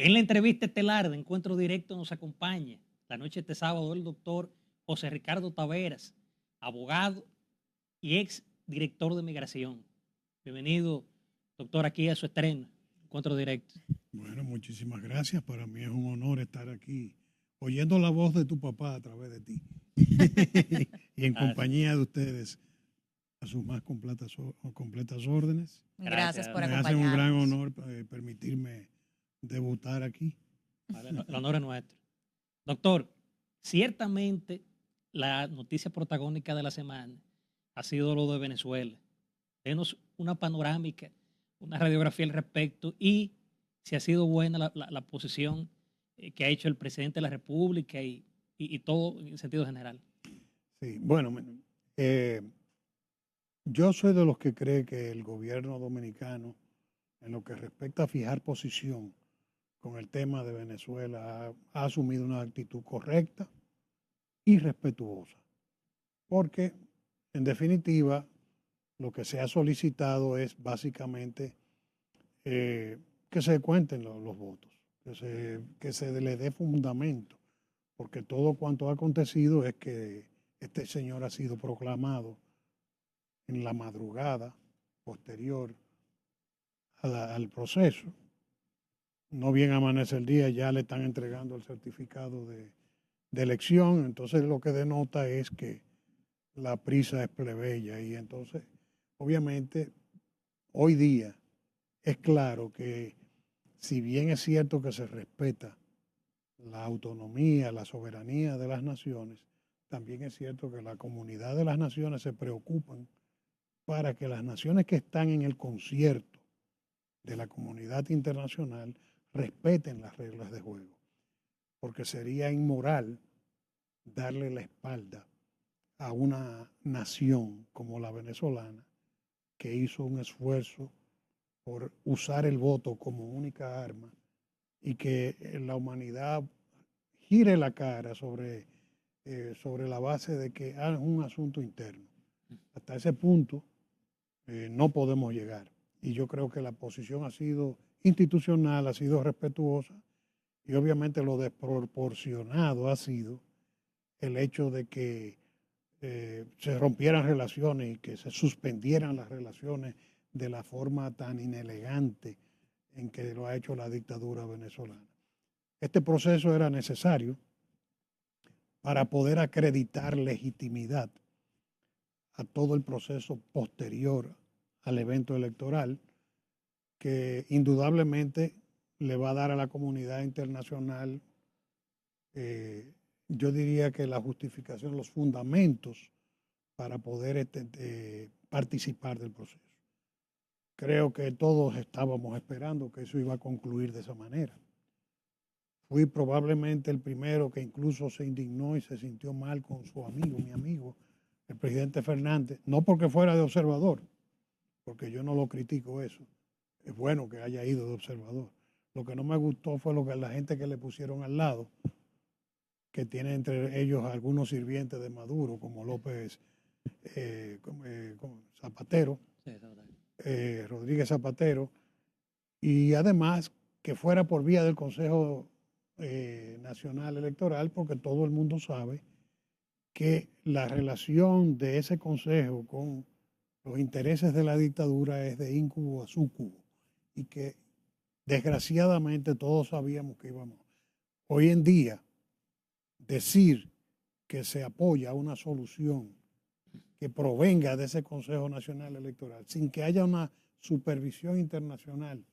En la entrevista estelar de Encuentro Directo nos acompaña la noche de este sábado el doctor José Ricardo Taveras, abogado y ex director de migración. Bienvenido, doctor, aquí a su estreno, Encuentro Directo. Bueno, muchísimas gracias. Para mí es un honor estar aquí oyendo la voz de tu papá a través de ti y en Gracias, compañía de ustedes a sus más completas órdenes. Gracias por Me hace un gran acompañarnos. honor permitirme debutar aquí. vale, el honor es nuestro. Doctor, ciertamente la noticia protagónica de la semana ha sido lo de Venezuela. Denos una panorámica, una radiografía al respecto y si ha sido buena la posición que ha hecho el presidente de la República y todo en sentido general. Sí, bueno, eh, yo soy de los que cree que el gobierno dominicano, en lo que respecta a fijar posición con el tema de Venezuela, ha asumido una actitud correcta y respetuosa, porque en definitiva lo que se ha solicitado es básicamente que se cuenten los votos, que se le dé fundamento, porque todo cuanto ha acontecido es que este señor ha sido proclamado en la madrugada posterior al proceso. No bien amanece el día, ya le están entregando el certificado de elección, entonces lo que denota es que la prisa es plebeya y entonces, obviamente, hoy día es claro que si bien es cierto que se respeta la autonomía, la soberanía de las naciones, también es cierto que la comunidad de las naciones se preocupan para que las naciones que están en el concierto de la comunidad internacional respeten las reglas de juego, porque sería inmoral darle la espalda a una nación como la venezolana que hizo un esfuerzo por usar el voto como única arma y que la humanidad gire la cara sobre la base de que es un asunto interno. Hasta ese punto no podemos llegar. Y yo creo que la posición ha sido institucional, ha sido respetuosa y obviamente lo desproporcionado ha sido el hecho de que se rompieran relaciones y que se suspendieran las relaciones de la forma tan inelegante en que lo ha hecho la dictadura venezolana. Este proceso era necesario para poder acreditar legitimidad a todo el proceso posterior al evento electoral, que indudablemente le va a dar a la comunidad internacional, yo diría que la justificación, los fundamentos para poder participar del proceso. Creo que todos estábamos esperando que eso iba a concluir de esa manera. Fui probablemente el primero que incluso se indignó y se sintió mal con su amigo, mi amigo, el presidente Fernández, no porque fuera de observador, porque yo no lo critico eso. Es bueno que haya ido de observador. Lo que no me gustó fue lo que la gente que le pusieron al lado, que tiene entre ellos algunos sirvientes de Maduro, como López Zapatero, Rodríguez Zapatero, y además que fuera por vía del Consejo Nacional Electoral, porque todo el mundo sabe que la relación de ese consejo con los intereses de la dictadura es de íncubo a súcubo y que desgraciadamente todos sabíamos que íbamos. Hoy en día, decir que se apoya a una solución que provenga de ese Consejo Nacional Electoral sin que haya una supervisión internacional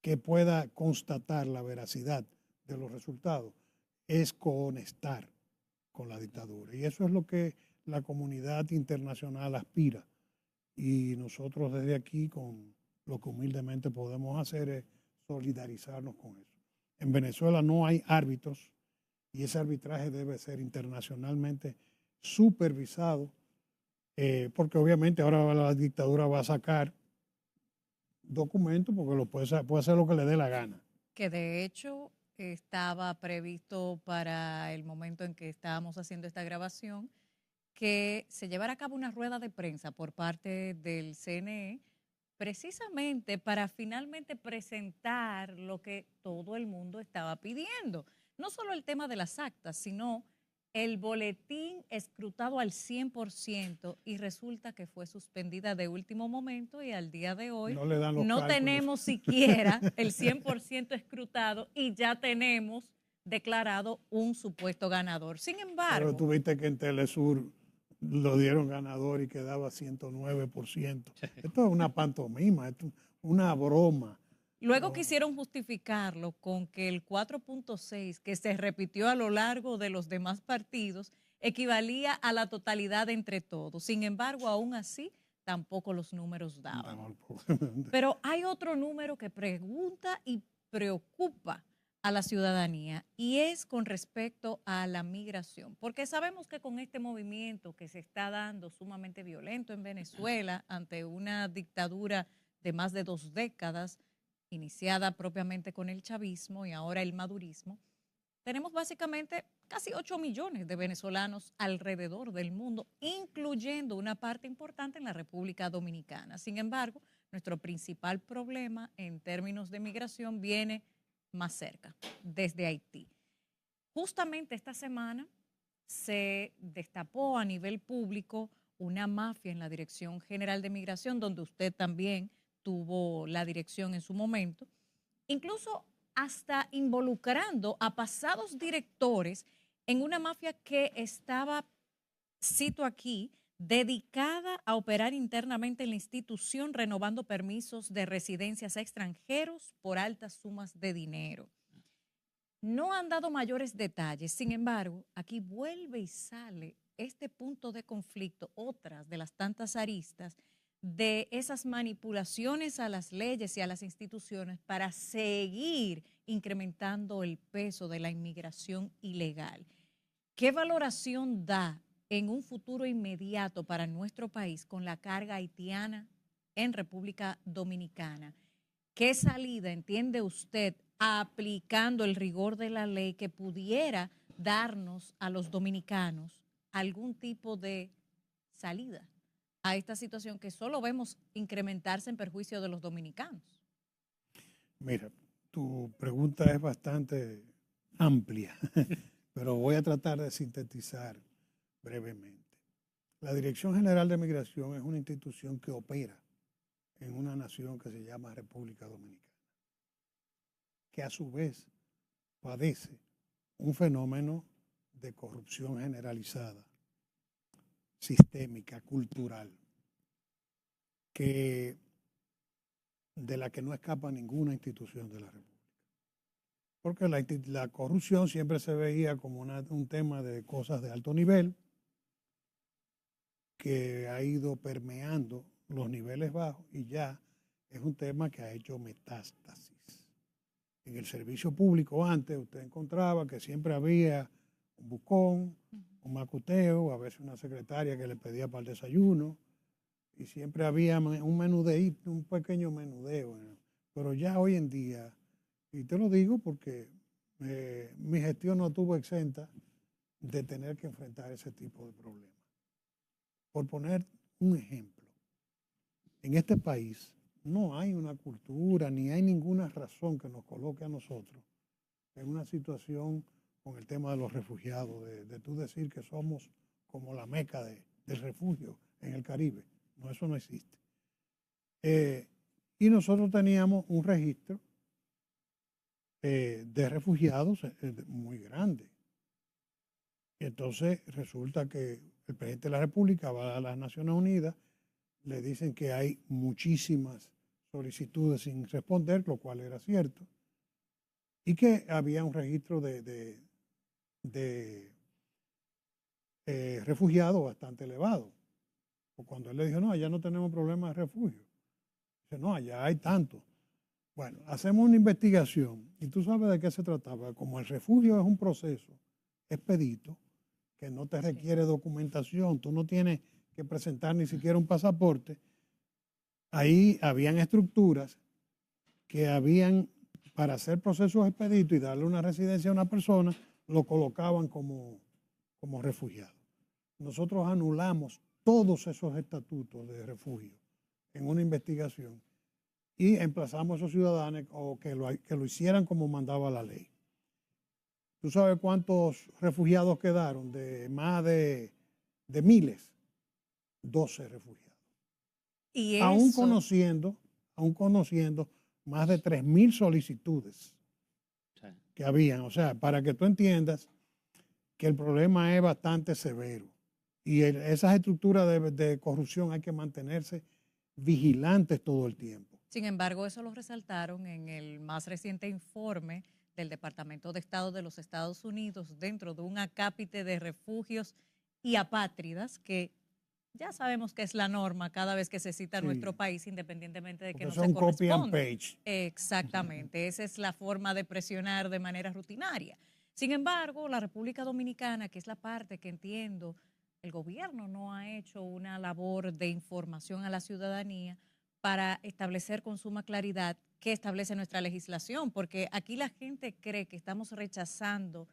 que pueda constatar la veracidad de los resultados es cohonestar con la dictadura. Y eso es lo que la comunidad internacional aspira. Y nosotros desde aquí, con lo que humildemente podemos hacer es solidarizarnos con eso. En Venezuela no hay árbitros y ese arbitraje debe ser internacionalmente supervisado, porque obviamente ahora la dictadura va a sacar documentos porque puede hacer lo que le dé la gana. Que de hecho estaba previsto para el momento en que estábamos haciendo esta grabación que se llevara a cabo una rueda de prensa por parte del CNE precisamente para finalmente presentar lo que todo el mundo estaba pidiendo. No solo el tema de las actas, sino el boletín escrutado al 100% y resulta que fue suspendida de último momento y al día de hoy No le dan los no cálculos. tenemos siquiera el 100% escrutado y ya tenemos declarado un supuesto ganador. Sin Pero embargo, tuviste que en Telesur lo dieron ganador y quedaba 109%. Esto es una pantomima, esto es una broma. luego No, quisieron justificarlo con que el 4.6 que se repitió a lo largo de los demás partidos equivalía a la totalidad entre todos. Sin embargo, aún así, tampoco los números daban. Pero hay otro número que pregunta y preocupa a la ciudadanía y es con respecto a la migración, porque sabemos que con este movimiento que se está dando sumamente violento en Venezuela ante una dictadura de más de 2 décadas, iniciada propiamente con el chavismo y ahora el madurismo, tenemos básicamente casi 8 millones de venezolanos alrededor del mundo, incluyendo una parte importante en la República Dominicana. Sin embargo, nuestro principal problema en términos de migración viene más cerca, desde Haití. Justamente esta semana se destapó a nivel público una mafia en la Dirección General de Migración, donde usted también tuvo la dirección en su momento, incluso hasta involucrando a pasados directores en una mafia que estaba, cito aquí, dedicada a operar internamente en la institución, renovando permisos de residencias a extranjeros por altas sumas de dinero. No han dado mayores detalles, sin embargo, aquí vuelve y sale este punto de conflicto, otras de las tantas aristas de esas manipulaciones a las leyes y a las instituciones para seguir incrementando el peso de la inmigración ilegal. ¿Qué valoración da en un futuro inmediato para nuestro país con la carga haitiana en República Dominicana? ¿Qué salida entiende usted aplicando el rigor de la ley que pudiera darnos a los dominicanos algún tipo de salida a esta situación que solo vemos incrementarse en perjuicio de los dominicanos? mira, tu pregunta es bastante amplia, pero voy a tratar de sintetizar brevemente. La Dirección General de Migración es una institución que opera en una nación que se llama República Dominicana, que a su vez padece un fenómeno de corrupción generalizada, sistémica, cultural, de la que no escapa ninguna institución de la República. Porque la corrupción siempre se veía como un tema de cosas de alto nivel, que ha ido permeando los niveles bajos y ya es un tema que ha hecho metástasis. En el servicio público antes usted encontraba que siempre había un bucón, un macuteo, a veces una secretaria que le pedía para el desayuno, y siempre había un menudeo, un pequeño menudeo. Pero ya hoy en día, y te lo digo porque mi gestión no estuvo exenta de tener que enfrentar ese tipo de problemas. Por poner un ejemplo, en este país no hay una cultura ni hay ninguna razón que nos coloque a nosotros en una situación con el tema de los refugiados, de tú decir que somos como la meca del refugio en el Caribe. No, eso no existe. Y nosotros teníamos un registro de refugiados muy grande. Y entonces resulta que el presidente de la República va a las Naciones Unidas, le dicen que hay muchísimas solicitudes sin responder, lo cual era cierto, y que había un registro de refugiados bastante elevado. O cuando él le dijo, no, allá no tenemos problema de refugio. Dice, no, allá hay tanto. Bueno, hacemos una investigación y tú sabes de qué se trataba. Como el refugio es un proceso expedito, que no te requiere documentación, tú no tienes que presentar ni siquiera un pasaporte, ahí habían estructuras que habían, para hacer procesos expeditos y darle una residencia a una persona, lo colocaban como refugiado. Nosotros anulamos todos esos estatutos de refugio en una investigación y emplazamos a esos ciudadanos o que lo hicieran como mandaba la ley. ¿Tú sabes cuántos refugiados quedaron? De más de miles, 12 refugiados. Y Aún eso, conociendo más de 3.000 solicitudes Sí. que habían. O sea, para que tú entiendas que el problema es bastante severo. Y esas estructuras de corrupción hay que mantenerse vigilantes todo el tiempo. sin embargo, eso lo resaltaron en el más reciente informe del Departamento de Estado de los Estados Unidos dentro de un acápite de refugios y apátridas que ya sabemos que es la norma cada vez que se cita Sí. nuestro país, independientemente de que Porque no eso se es un copy and corresponda. page. Exactamente, esa es la forma de presionar de manera rutinaria. Sin embargo, la República Dominicana, que es la parte que entiendo, el gobierno no ha hecho una labor de información a la ciudadanía para establecer con suma claridad qué establece nuestra legislación, porque aquí la gente cree que estamos rechazando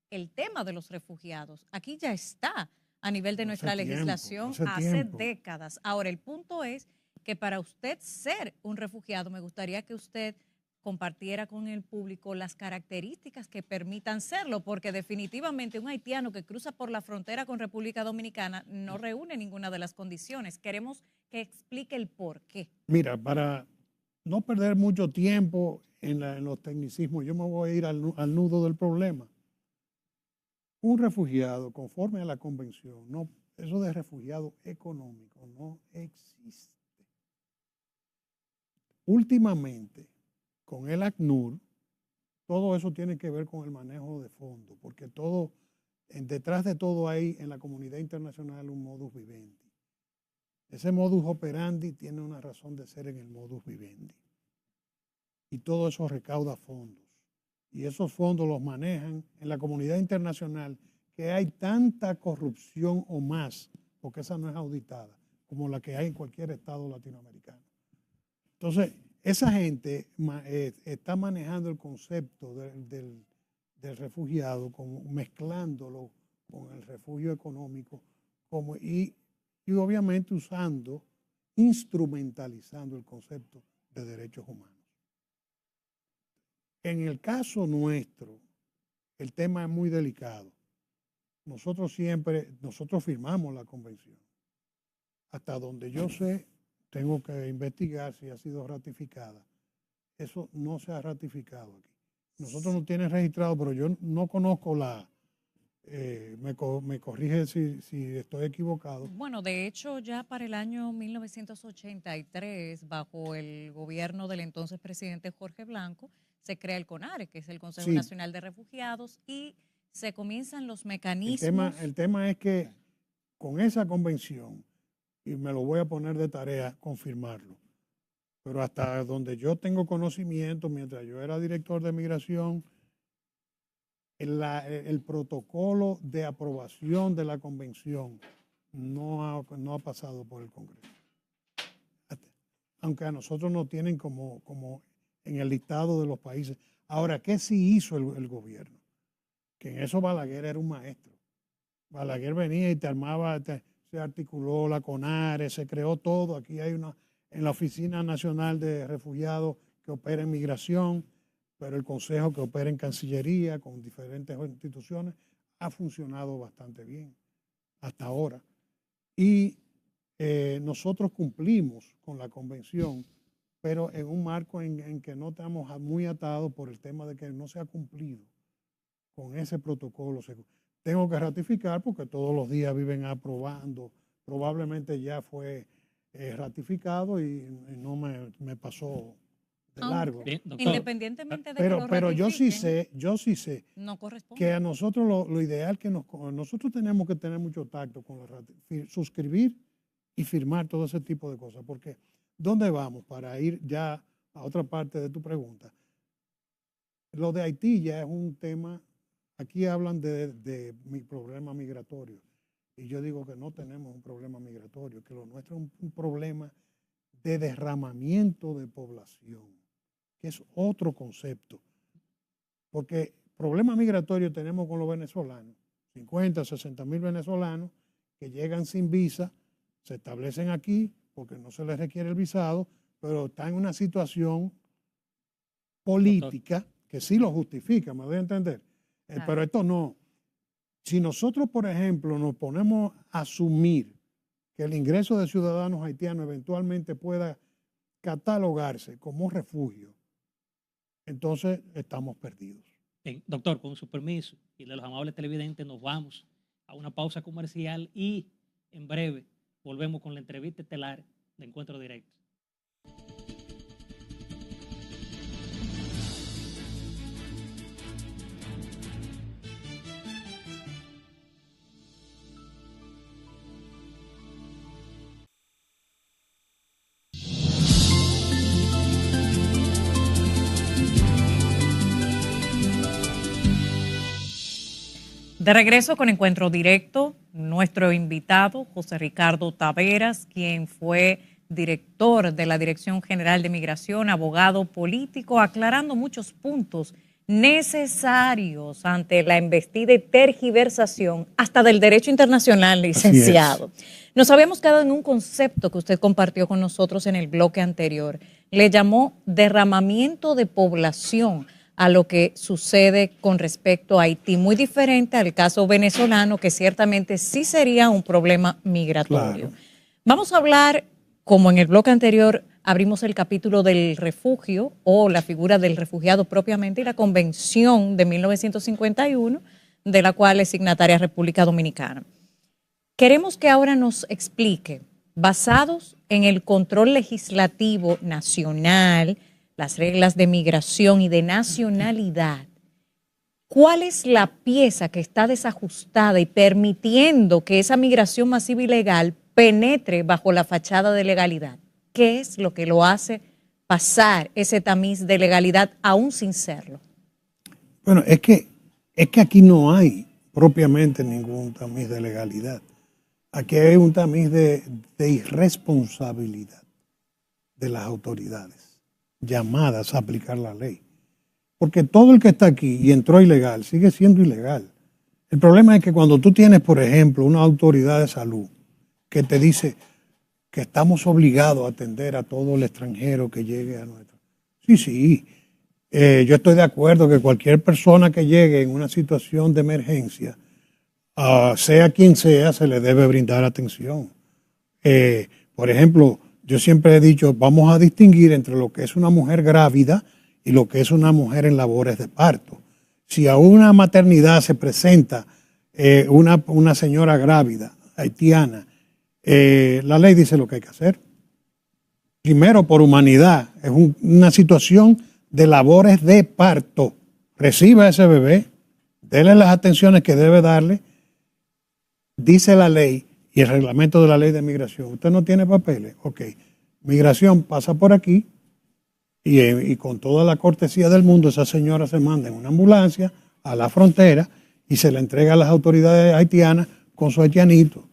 el tema de los refugiados. Aquí ya está a nivel de nuestra legislación hace décadas. Ahora, el punto es que para usted ser un refugiado, me gustaría que usted compartiera con el público las características que permitan serlo, porque definitivamente un haitiano que cruza por la frontera con República Dominicana no reúne ninguna de las condiciones. Queremos que explique el por qué. Mira, para no perder mucho tiempo en los tecnicismos, yo me voy a ir al nudo del problema. Un refugiado, conforme a la convención, no, eso de refugiado económico no existe. Últimamente, con el ACNUR, todo eso tiene que ver con el manejo de fondos, porque detrás de todo hay en la comunidad internacional un modus vivendi. Ese modus operandi tiene una razón de ser en el modus vivendi. Y todo eso recauda fondos. Y esos fondos los manejan en la comunidad internacional, que hay tanta corrupción o más, porque esa no es auditada, como la que hay en cualquier estado latinoamericano. Entonces, esa gente está manejando el concepto del refugiado, como mezclándolo con el refugio económico, y obviamente instrumentalizando el concepto de derechos humanos. En el caso nuestro, el tema es muy delicado. Nosotros firmamos la convención. Hasta donde yo sé, tengo que investigar si ha sido ratificada. Eso no se ha ratificado aquí. Nosotros no tienen registrado, pero yo no conozco me corrige si estoy equivocado. Bueno, de hecho, ya para el año 1983, bajo el gobierno del entonces presidente Jorge Blanco, se crea el CONARE, que es el Consejo Nacional de Refugiados, y se comienzan los mecanismos. El tema es que con esa convención, y me lo voy a poner de tarea confirmarlo, pero hasta donde yo tengo conocimiento, mientras yo era director de migración, el protocolo de aprobación de la convención no ha pasado por el Congreso. Aunque a nosotros nos tienen como en el listado de los países. Ahora, ¿qué sí hizo el gobierno? Que en eso Balaguer era un maestro. Balaguer venía y te armaba, se articuló la CONARE, se creó todo. Aquí hay en la Oficina Nacional de Refugiados que opera en migración, pero el Consejo que opera en Cancillería con diferentes instituciones ha funcionado bastante bien hasta ahora. Y nosotros cumplimos con la convención, pero en un marco en que no estamos muy atados por el tema de que no se ha cumplido con ese protocolo. Tengo que ratificar porque todos los días viven aprobando. Probablemente ya fue ratificado y no me pasó de largo. Bien, doctor. Independientemente de que lo Pero yo sí sé no corresponde. que a nosotros lo ideal que nosotros tenemos que tener mucho tacto con suscribir y firmar todo ese tipo de cosas, porque ¿dónde vamos? Para ir ya a otra parte de tu pregunta. Lo de Haití ya es un tema, aquí hablan de mi problema migratorio, y yo digo que no tenemos un problema migratorio, que lo nuestro es un problema de derramamiento de población, que es otro concepto, porque problema migratorio tenemos con los venezolanos, 50, 60 mil venezolanos que llegan sin visa, se establecen aquí porque no se les requiere el visado, pero está en una situación política que sí lo justifica, me doy a entender. Claro. Pero esto no. Si nosotros, por ejemplo, nos ponemos a asumir que el ingreso de ciudadanos haitianos eventualmente pueda catalogarse como refugio, entonces estamos perdidos. Bien, doctor, con su permiso y de los amables televidentes, nos vamos a una pausa comercial y en breve volvemos con la entrevista estelar de Encuentro Directo. De regreso con Encuentro Directo, nuestro invitado, José Ricardo Taveras, quien fue director de la Dirección General de Migración, abogado político, aclarando muchos puntos necesarios ante la embestida y tergiversación hasta del derecho internacional, licenciado. Nos habíamos quedado en un concepto que usted compartió con nosotros en el bloque anterior. Le llamó derramamiento de población a lo que sucede con respecto a Haití, muy diferente al caso venezolano, que ciertamente sí sería un problema migratorio. Claro. Vamos a hablar, como en el bloque anterior abrimos el capítulo del refugio o la figura del refugiado propiamente y la Convención de 1951, de la cual es signataria República Dominicana. Queremos que ahora nos explique, basados en el control legislativo nacional, las reglas de migración y de nacionalidad, ¿cuál es la pieza que está desajustada y permitiendo que esa migración masiva ilegal penetre bajo la fachada de legalidad? ¿Qué es lo que lo hace pasar ese tamiz de legalidad aún sin serlo? Bueno, es que aquí no hay propiamente ningún tamiz de legalidad. Aquí hay un tamiz de irresponsabilidad de las autoridades llamadas a aplicar la ley. Porque todo el que está aquí y entró ilegal sigue siendo ilegal. El problema es que cuando tú tienes, por ejemplo, una autoridad de salud que te dice que estamos obligados a atender a todo el extranjero que llegue a nuestra... Sí, yo estoy de acuerdo que cualquier persona que llegue en una situación de emergencia, sea quien sea, se le debe brindar atención. Por ejemplo, yo siempre he dicho, vamos a distinguir entre lo que es una mujer grávida y lo que es una mujer en labores de parto. Si a una maternidad se presenta una señora grávida, haitiana, la ley dice lo que hay que hacer. Primero, por humanidad, es una situación de labores de parto. Reciba a ese bebé, déle las atenciones que debe darle, dice la ley y el reglamento de la ley de migración. Usted no tiene papeles, ok. Migración pasa por aquí y con toda la cortesía del mundo esa señora se manda en una ambulancia a la frontera y se le entrega a las autoridades haitianas con su haitianito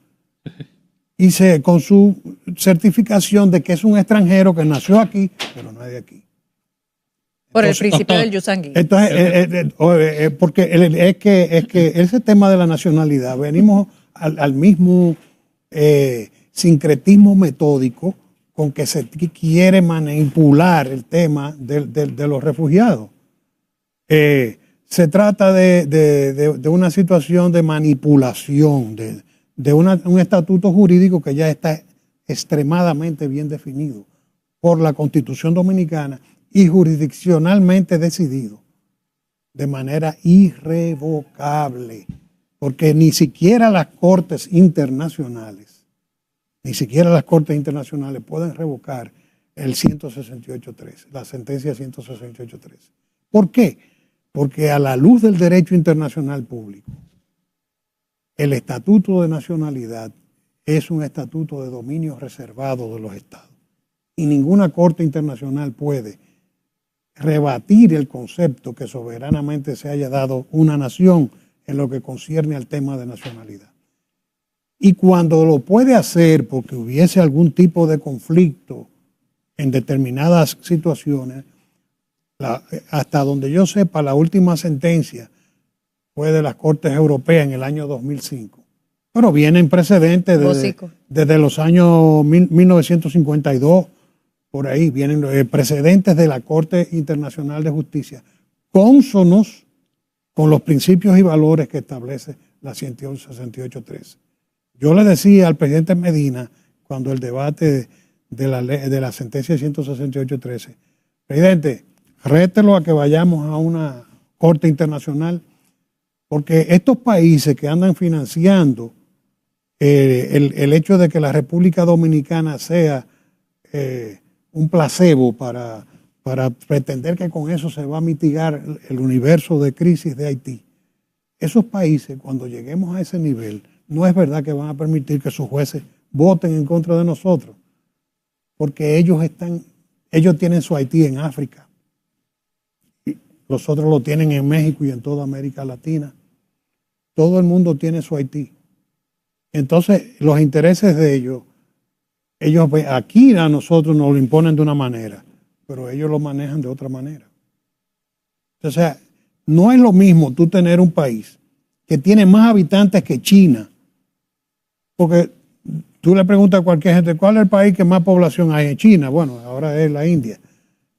y con su certificación de que es un extranjero que nació aquí, pero no es de aquí. Por el principio del Yusangui. Entonces, porque es que ese tema de la nacionalidad, venimos al mismo sincretismo metódico con que se quiere manipular el tema de los refugiados. Se trata de una situación de manipulación, de un estatuto jurídico que ya está extremadamente bien definido por la Constitución Dominicana y jurisdiccionalmente decidido de manera irrevocable, porque ni siquiera las cortes internacionales pueden revocar el 168.3, la sentencia 168.3. ¿Por qué? Porque a la luz del derecho internacional público, el estatuto de nacionalidad es un estatuto de dominio reservado de los estados. Y ninguna corte internacional puede rebatir el concepto que soberanamente se haya dado una nación en lo que concierne al tema de nacionalidad. Y cuando lo puede hacer porque hubiese algún tipo de conflicto en determinadas situaciones, hasta donde yo sepa, la última sentencia fue de las Cortes Europeas en el año 2005. Pero vienen precedentes desde los años 1952, por ahí vienen precedentes de la Corte Internacional de Justicia, cónsonos con los principios y valores que establece la 6813. Yo le decía al presidente Medina, cuando el debate de la sentencia 16813, presidente, rételo a que vayamos a una corte internacional, porque estos países que andan financiando el hecho de que la República Dominicana sea un placebo para pretender que con eso se va a mitigar el universo de crisis de Haití, esos países, cuando lleguemos a ese nivel, no es verdad que van a permitir que sus jueces voten en contra de nosotros, porque ellos tienen su Haití en África, y los otros lo tienen en México y en toda América Latina. Todo el mundo tiene su Haití. Entonces, los intereses de ellos aquí a nosotros nos lo imponen de una manera, pero ellos lo manejan de otra manera. O sea, no es lo mismo tú tener un país que tiene más habitantes que China, porque tú le preguntas a cualquier gente, ¿cuál es el país que más población hay en China? Bueno, ahora es la India,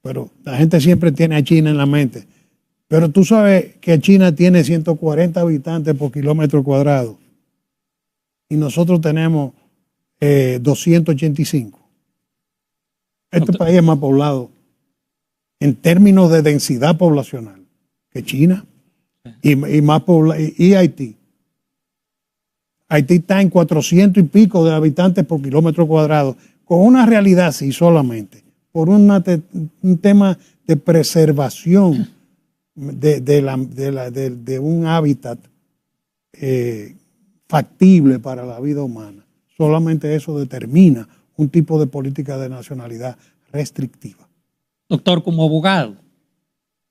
pero la gente siempre tiene a China en la mente. Pero tú sabes que China tiene 140 habitantes por kilómetro cuadrado y nosotros tenemos 285. Este país es más poblado en términos de densidad poblacional que China y Haití. Haití está en 400 y pico de habitantes por kilómetro cuadrado, con una realidad sí solamente, por un tema de preservación de un hábitat factible para la vida humana. Solamente eso determina un tipo de política de nacionalidad restrictiva. Doctor, como abogado,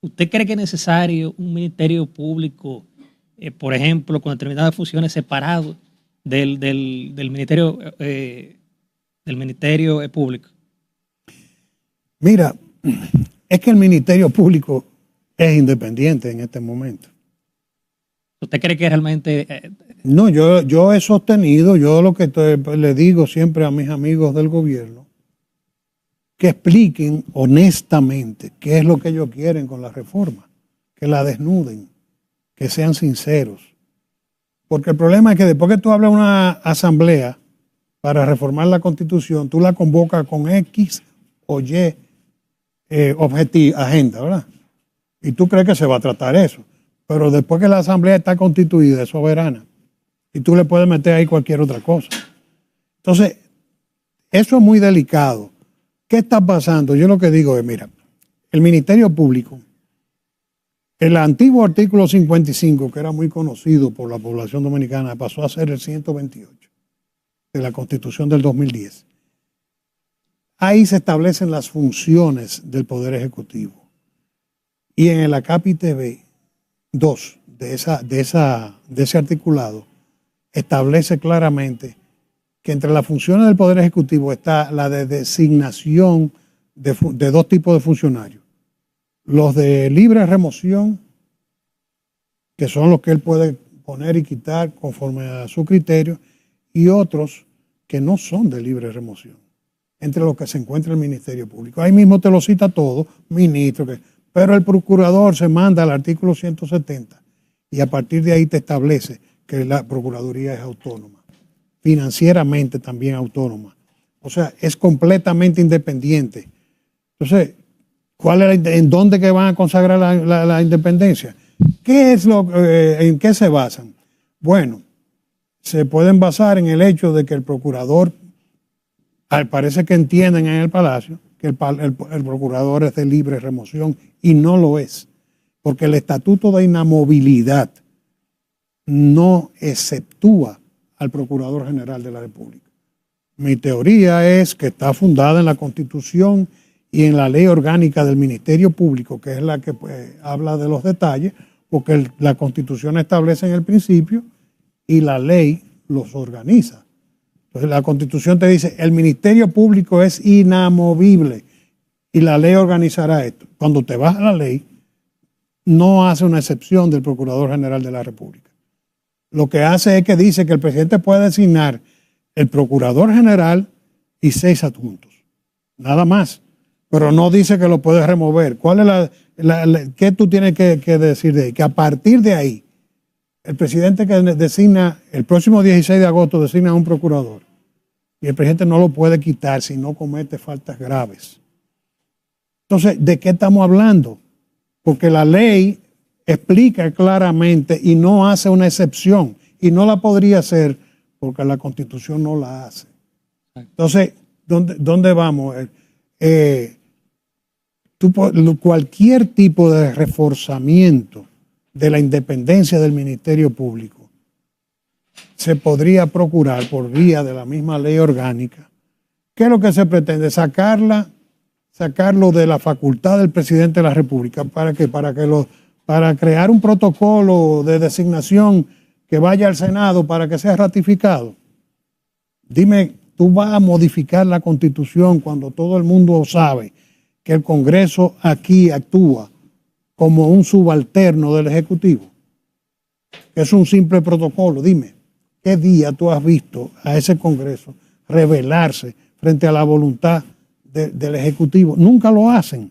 ¿usted cree que es necesario un ministerio público, por ejemplo, con determinadas funciones separado del ministerio público? Mira, es que el ministerio público es independiente en este momento. ¿Usted cree que realmente...? No, yo he sostenido, yo lo que le digo siempre a mis amigos del gobierno, que expliquen honestamente qué es lo que ellos quieren con la reforma, que la desnuden, que sean sinceros. Porque el problema es que después que tú hablas de una asamblea para reformar la Constitución, tú la convocas con X o Y agenda, ¿verdad? Y tú crees que se va a tratar eso. Pero después que la asamblea está constituida, es soberana. Y tú le puedes meter ahí cualquier otra cosa. Entonces, eso es muy delicado. ¿Qué está pasando? Yo lo que digo es, mira, el Ministerio Público, el antiguo artículo 55, que era muy conocido por la población dominicana, pasó a ser el 128 de la Constitución del 2010. Ahí se establecen las funciones del Poder Ejecutivo. Y en el acápite B 2 de ese articulado establece claramente que entre las funciones del Poder Ejecutivo está la de designación de dos tipos de funcionarios. Los de libre remoción, que son los que él puede poner y quitar conforme a su criterio, y otros que no son de libre remoción, entre los que se encuentra el Ministerio Público. Ahí mismo te lo cita todo, ministro, pero el procurador se manda al artículo 170 y a partir de ahí te establece que la Procuraduría es autónoma, financieramente también autónoma. O sea, es completamente independiente. Entonces, ¿en dónde que van a consagrar la independencia? ¿En qué se basan? Bueno, se pueden basar en el hecho de que el procurador, parece que entienden en el Palacio, que el procurador es de libre remoción y no lo es, porque el Estatuto de Inamovilidad no exceptúa al Procurador General de la República. Mi teoría es que está fundada en la Constitución y en la Ley Orgánica del Ministerio Público, que es la que habla de los detalles, porque la Constitución establece en el principio y la ley los organiza. Entonces la Constitución te dice, el Ministerio Público es inamovible y la ley organizará esto. Cuando te vas a la ley, no hace una excepción del Procurador General de la República. Lo que hace es que dice que el presidente puede designar el Procurador General y 6 adjuntos. Nada más. pero no dice que lo puedes remover. ¿Cuál es qué tú tienes que decir de ahí? Que a partir de ahí, el presidente que designa, el próximo 16 de agosto designa a un procurador y el presidente no lo puede quitar si no comete faltas graves. Entonces, ¿de qué estamos hablando? Porque la ley explica claramente y no hace una excepción y no la podría hacer porque la Constitución no la hace. Entonces, ¿dónde vamos? Cualquier tipo de reforzamiento de la independencia del Ministerio Público se podría procurar por vía de la misma ley orgánica. ¿Qué es lo que se pretende? Sacarlo de la facultad del presidente de la República. ¿Para qué? Para crear un protocolo de designación que vaya al Senado para que sea ratificado. Dime, ¿tú vas a modificar la Constitución cuando todo el mundo sabe que el Congreso aquí actúa como un subalterno del Ejecutivo? Es un simple protocolo. Dime, ¿qué día tú has visto a ese Congreso rebelarse frente a la voluntad del Ejecutivo? Nunca lo hacen,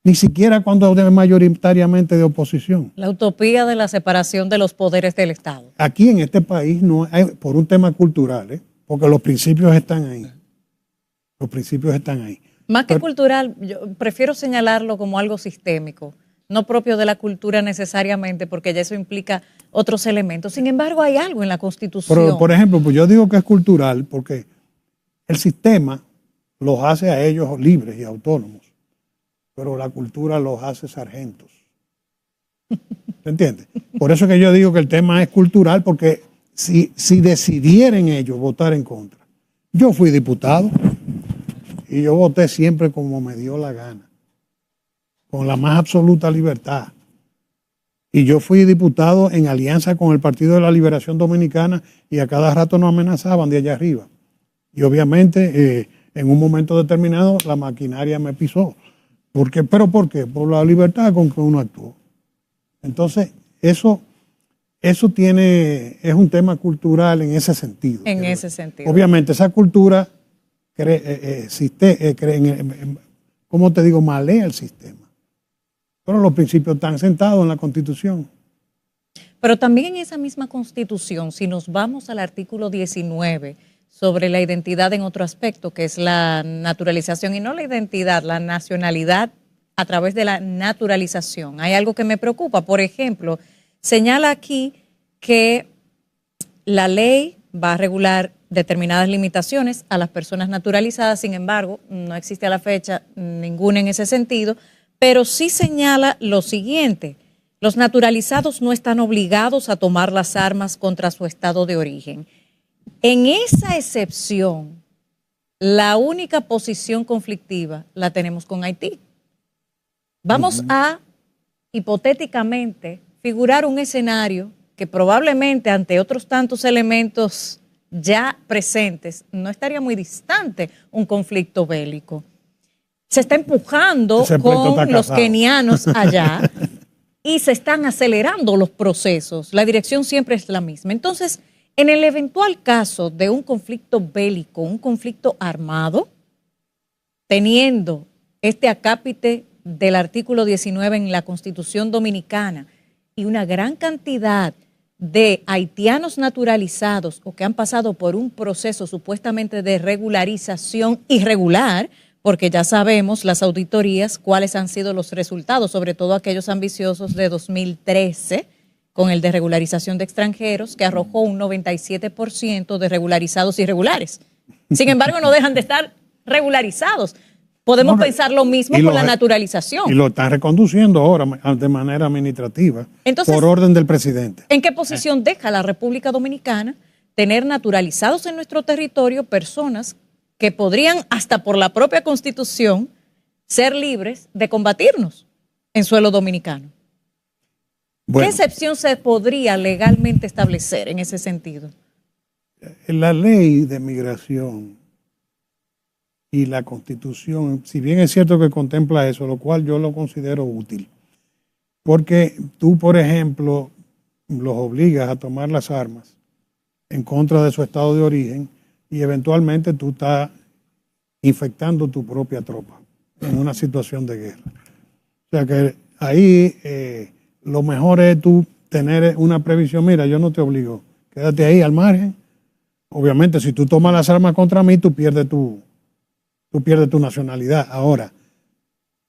ni siquiera cuando es mayoritariamente de oposición. La utopía de la separación de los poderes del Estado. Aquí en este país no hay, por un tema cultural, porque los principios están ahí. Los principios están ahí. Más que cultural, yo prefiero señalarlo como algo sistémico, no propio de la cultura necesariamente, porque ya eso implica otros elementos. Sin embargo, hay algo en la Constitución. Pero, por ejemplo, pues yo digo que es cultural porque el sistema los hace a ellos libres y autónomos, pero la cultura los hace sargentos. ¿Se entiende? Por eso que yo digo que el tema es cultural, porque si decidieran ellos votar en contra. Yo fui diputado y yo voté siempre como me dio la gana, con la más absoluta libertad. Y yo fui diputado en alianza con el Partido de la Liberación Dominicana y a cada rato nos amenazaban de allá arriba. Y obviamente en un momento determinado la maquinaria me pisó. ¿Pero por qué? Por la libertad con que uno actuó. Entonces, eso es un tema cultural en ese sentido. En ese sentido. Obviamente, esa cultura ¿cómo te digo? Malea el sistema. Pero los principios están sentados en la Constitución. Pero también en esa misma Constitución, si nos vamos al artículo 19 sobre la identidad en otro aspecto, que es la naturalización, y no la identidad, la nacionalidad a través de la naturalización. Hay algo que me preocupa. Por ejemplo, señala aquí que la ley va a regular determinadas limitaciones a las personas naturalizadas. Sin embargo, no existe a la fecha ninguna en ese sentido, pero sí señala lo siguiente: los naturalizados no están obligados a tomar las armas contra su estado de origen. En esa excepción, la única posición conflictiva la tenemos con Haití. Vamos a, hipotéticamente, figurar un escenario que probablemente ante otros tantos elementos ya presentes no estaría muy distante un conflicto bélico. Se está empujando con los kenianos allá y se están acelerando los procesos. La dirección siempre es la misma. Entonces, en el eventual caso de un conflicto bélico, un conflicto armado, teniendo este acápite del artículo 19 en la Constitución Dominicana y una gran cantidad de haitianos naturalizados o que han pasado por un proceso supuestamente de regularización irregular, porque ya sabemos las auditorías cuáles han sido los resultados, sobre todo aquellos ambiciosos de 2013, con el de regularización de extranjeros, que arrojó un 97% de regularizados irregulares. Sin embargo, no dejan de estar regularizados. Podemos pensar lo mismo con la naturalización. Y lo están reconduciendo ahora de manera administrativa. Entonces, por orden del presidente. ¿En qué posición deja la República Dominicana tener naturalizados en nuestro territorio personas que podrían, hasta por la propia Constitución, ser libres de combatirnos en suelo dominicano? Bueno, ¿qué excepción se podría legalmente establecer en ese sentido? La ley de migración y la Constitución, si bien es cierto que contempla eso, lo cual yo lo considero útil, porque tú, por ejemplo, los obligas a tomar las armas en contra de su estado de origen y eventualmente tú estás infectando tu propia tropa. en una situación de guerra. O sea que ahí lo mejor es tú tener una previsión. Mira, yo no te obligo, quédate ahí al margen. Obviamente, si tú tomas las armas contra mí, tú pierdes tu nacionalidad. Ahora,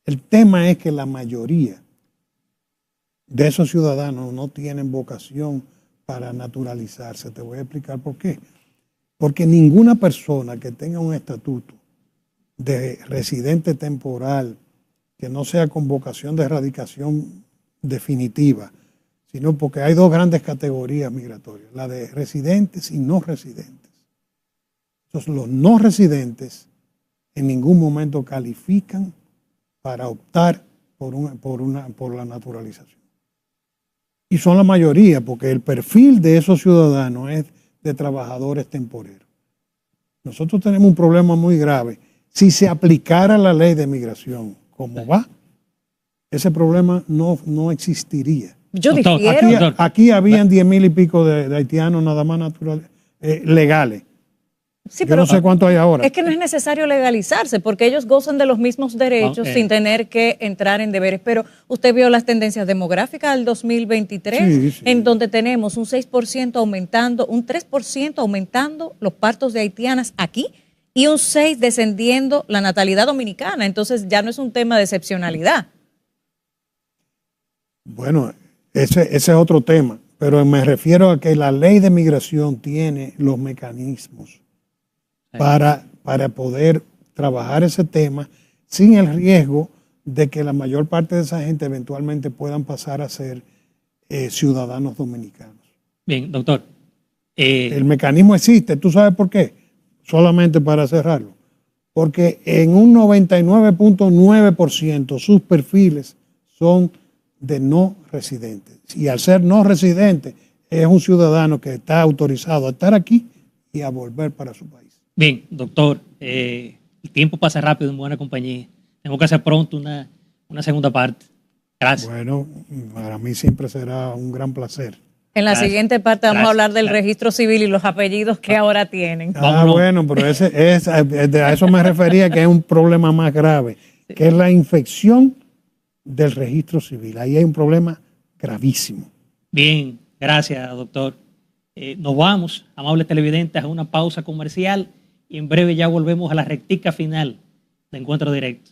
el tema es que la mayoría de esos ciudadanos no tienen vocación para naturalizarse. Te voy a explicar por qué. Porque ninguna persona que tenga un estatuto de residente temporal, que no sea con vocación de erradicación definitiva, sino porque hay dos grandes categorías migratorias, la de residentes y no residentes. Entonces, los no residentes en ningún momento califican para optar por la naturalización. Y son la mayoría, porque el perfil de esos ciudadanos es de trabajadores temporeros. Nosotros tenemos un problema muy grave. Si se aplicara la ley de migración como va, ese problema no existiría. Yo difiero. Aquí habían 10,000 y pico de haitianos nada más naturales, legales. Sí, yo no sé cuánto hay ahora. Es que no es necesario legalizarse porque ellos gozan de los mismos derechos sin tener que entrar en deberes. Pero usted vio las tendencias demográficas del 2023, sí. En donde tenemos un 6% aumentando, un 3% aumentando los partos de haitianas aquí y un 6% descendiendo la natalidad dominicana. Entonces ya no es un tema de excepcionalidad. Bueno, ese es otro tema, pero me refiero a que la ley de migración tiene los mecanismos para poder trabajar ese tema sin el riesgo de que la mayor parte de esa gente eventualmente puedan pasar a ser ciudadanos dominicanos. Bien, doctor. El mecanismo existe. ¿Tú sabes por qué? Solamente para cerrarlo. Porque en un 99.9% sus perfiles son de no residentes. Y al ser no residente, es un ciudadano que está autorizado a estar aquí y a volver para su país. Bien, doctor, el tiempo pasa rápido en buena compañía. Tengo que hacer pronto una segunda parte. Gracias. Bueno, para mí siempre será un gran placer. En la siguiente parte vamos a hablar del registro civil y los apellidos que ahora tienen. Bueno, pero a eso me refería, que es un problema más grave, que es la infección del registro civil. Ahí hay un problema gravísimo. Bien, gracias, doctor. Nos vamos, amables televidentes, a una pausa comercial y en breve ya volvemos a la rectica final de Encuentro Directo.